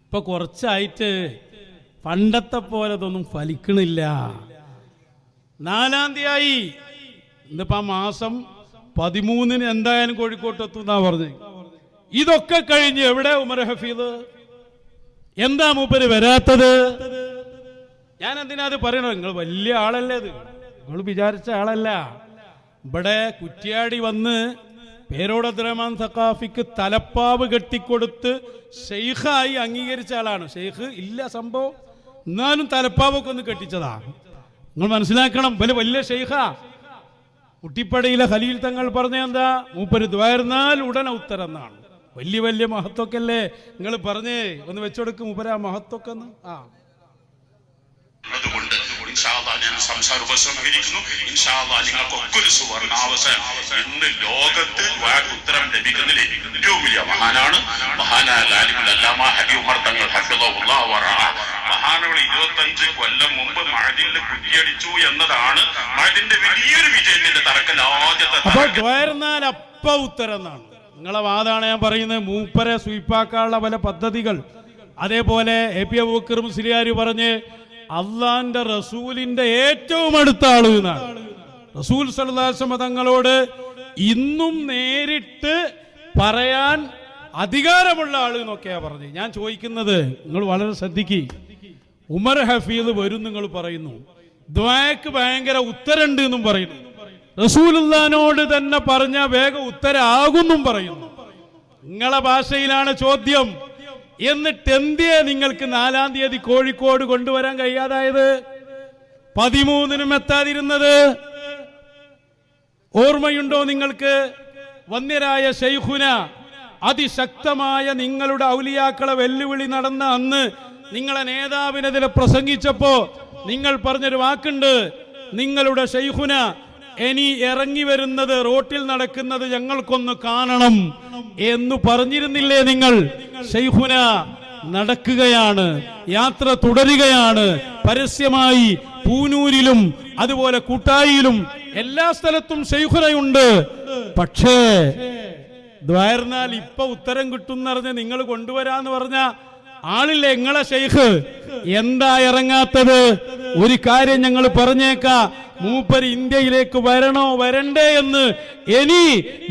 ഇപ്പൊ കുറച്ചായിട്ട് പണ്ടത്തെ പോലെ ഇതൊന്നും ഫലിക്കണില്ല. 4-ാം തീയതി ഇന്നിപ്പോ മാസം 13-ന് എന്തായാലും കോഴിക്കോട്ട് എത്തുന്നാ പറഞ്ഞത്. ഇതൊക്കെ കഴിഞ്ഞ് എവിടെ ഉമർ ഹഫീദ്? എന്താ മൂപ്പര് വരാത്തത്? ഞാൻ എന്തിനാ അത് പറയണത്? നിങ്ങൾ വലിയ ആളല്ലേ, അത് നിങ്ങൾ വിചാരിച്ച ആളല്ല. ഇവിടെ കുറ്റ്യാടി വന്ന് പേരോട് അബ്ദുറഹ്മാൻ സഖാഫിക്ക് തലപ്പാവ് കെട്ടിക്കൊടുത്ത് ഷെയ്ഖായി അംഗീകരിച്ച ആളാണ്. ഷെയ്ഖ് ഇല്ല സംഭവം, എന്നാലും തലപ്പാവൊക്കെ ഒന്ന് കെട്ടിച്ചതാ. നിങ്ങൾ മനസ്സിലാക്കണം, വലിയ ഷെയ്ഖാ. കുട്ടിപ്പടയിലെ ഖലീൽ തങ്ങൾ പറഞ്ഞ എന്താ? മൂപ്പര് ദ്വാരുന്നാൽ ഉടനെ ഉത്തരം എന്നാണ്. വലിയ വലിയ മഹത്വമൊക്കെ അല്ലേ നിങ്ങൾ പറഞ്ഞേ, ഒന്ന് വെച്ചെടുക്കും മൂപ്പര് ആ മഹത്വമൊക്കെ ഒന്ന്. അതുകൊണ്ട് ഞാൻ സംസാരം ഉപസംഹരിക്കുന്നു. നിങ്ങൾക്കൊക്കെ ഒരു സുവർണാവസരം. ഇന്ന് ലോകത്ത് ഉത്തരം ലഭിക്കുന്നതിൽ ഏറ്റവും വലിയ മഹാനാണ് മഹാനായ ആലിമുൽ അല്ലാമ ഹബീബ് ഉമർ തങ്ങൾ ഹഫിളഹുല്ലാഹ് വറഅ. മഹാനവൾ 25 കൊല്ലം മുമ്പ് മഅദിനിൽ കുറ്റിയടിച്ചു എന്നതാണ് മഅദിന്റെ വലിയൊരു വിജയത്തിന്റെ തറക്കൽ. ആദ്യത്തെ ഉത്തരം എന്നാണ് നിങ്ങളെ വാദമാണ് ഞാൻ പറയുന്നത്. മൂപ്പരെ സ്വീപ്പാക്കാനുള്ള പല പദ്ധതികൾ, അതേപോലെ എ പി അബൂബക്കർ മുസ്ലിയാർ പറഞ്ഞ് അള്ളാന്റെ റസൂലിന്റെ ഏറ്റവും അടുത്ത ആള് എന്നാണ്. റസൂൽ സല്ലല്ലാഹു അലൈഹി വസല്ലം തങ്ങളോട് ഇന്നും നേരിട്ട് പറയാൻ അധികാരമുള്ള ആള് എന്നൊക്കെയാ പറഞ്ഞത്. ഞാൻ ചോദിക്കുന്നത് നിങ്ങൾ വളരെ ശ്രദ്ധിക്കുക. ഉമർ ഹഫീദ് വരും നിങ്ങൾ പറയുന്നു, ദുആക്ക് ഭയങ്കര ഉത്തരണ്ട് എന്നും പറയുന്നു. റസൂലുള്ളാഹിനോട് തന്നെ പറഞ്ഞ വേഗം ഉത്തരാകുന്നും പറയുന്നു. നിങ്ങളെ ഭാഷയിലാണ് ചോദ്യം. എന്നിട്ട് എന്തിയെ നിങ്ങൾക്ക് 4-ാം തീയതി കോഴിക്കോട് കൊണ്ടുവരാൻ കഴിയാതായത്? 13-നും എത്താതിരുന്നത് ഓർമ്മയുണ്ടോ നിങ്ങൾക്ക്? വന്യരായ ശൈഖുന അതിശക്തമായ നിങ്ങളുടെ ഔലിയാക്കളെ വെല്ലുവിളി നടന്ന അന്ന് നിങ്ങളെ നേതാവിനെതിരെ പ്രസംഗിച്ചപ്പോ നിങ്ങൾ പറഞ്ഞൊരു വാക്കുണ്ട്, നിങ്ങളുടെ ശൈഖുന ഇനി ഇറങ്ങി വരുന്നത്, റോട്ടിൽ നടക്കുന്നത് ഞങ്ങൾക്കൊന്ന് കാണണം എന്ന് പറഞ്ഞിരുന്നില്ലേ നിങ്ങൾ? ശൈഖുന നടക്കുകയാണ്, യാത്ര തുടരുകയാണ്. പരസ്യമായി പൂനൂരിലും അതുപോലെ കൂട്ടായിലും എല്ലാ സ്ഥലത്തും ശൈഖുനയുണ്ട്. പക്ഷേ ദ്വാരുന്നാൽ ഇപ്പൊ ഉത്തരം കിട്ടുന്നറിഞ്ഞ് നിങ്ങൾ കൊണ്ടുവരാന്ന് പറഞ്ഞ ആളില്ലേ നിങ്ങളെ ശൈഖ്? എന്താ ഇറങ്ങാത്തത്? ഒരു കാര്യം ഞങ്ങൾ പറഞ്ഞേക്കാ, മൂപ്പര് ഇന്ത്യയിലേക്ക് വരണോ വരണ്ടേ എന്ന് ഇനി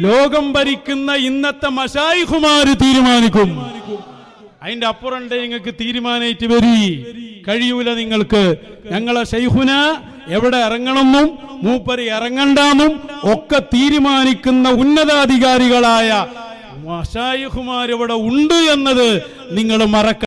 ലോകം ഭരിക്കുന്ന ഇന്നത്തെ മശായിഖുമാര് തീരുമാനിക്കും. അതിന്റെ അപ്പുറം നിങ്ങൾക്ക് തീരുമാനിച്ച് വരി കഴിയൂല നിങ്ങൾക്ക്. ഞങ്ങളെ ശൈഖുന എവിടെ ഇറങ്ങണമെന്നും മൂപ്പര് ഇറങ്ങണ്ടെന്നും ഒക്കെ തീരുമാനിക്കുന്ന ഉന്നതാധികാരികളായ മശായിഖുമാർ ഇവിടെ ഉണ്ട് എന്നത് നിങ്ങൾ മറക്ക.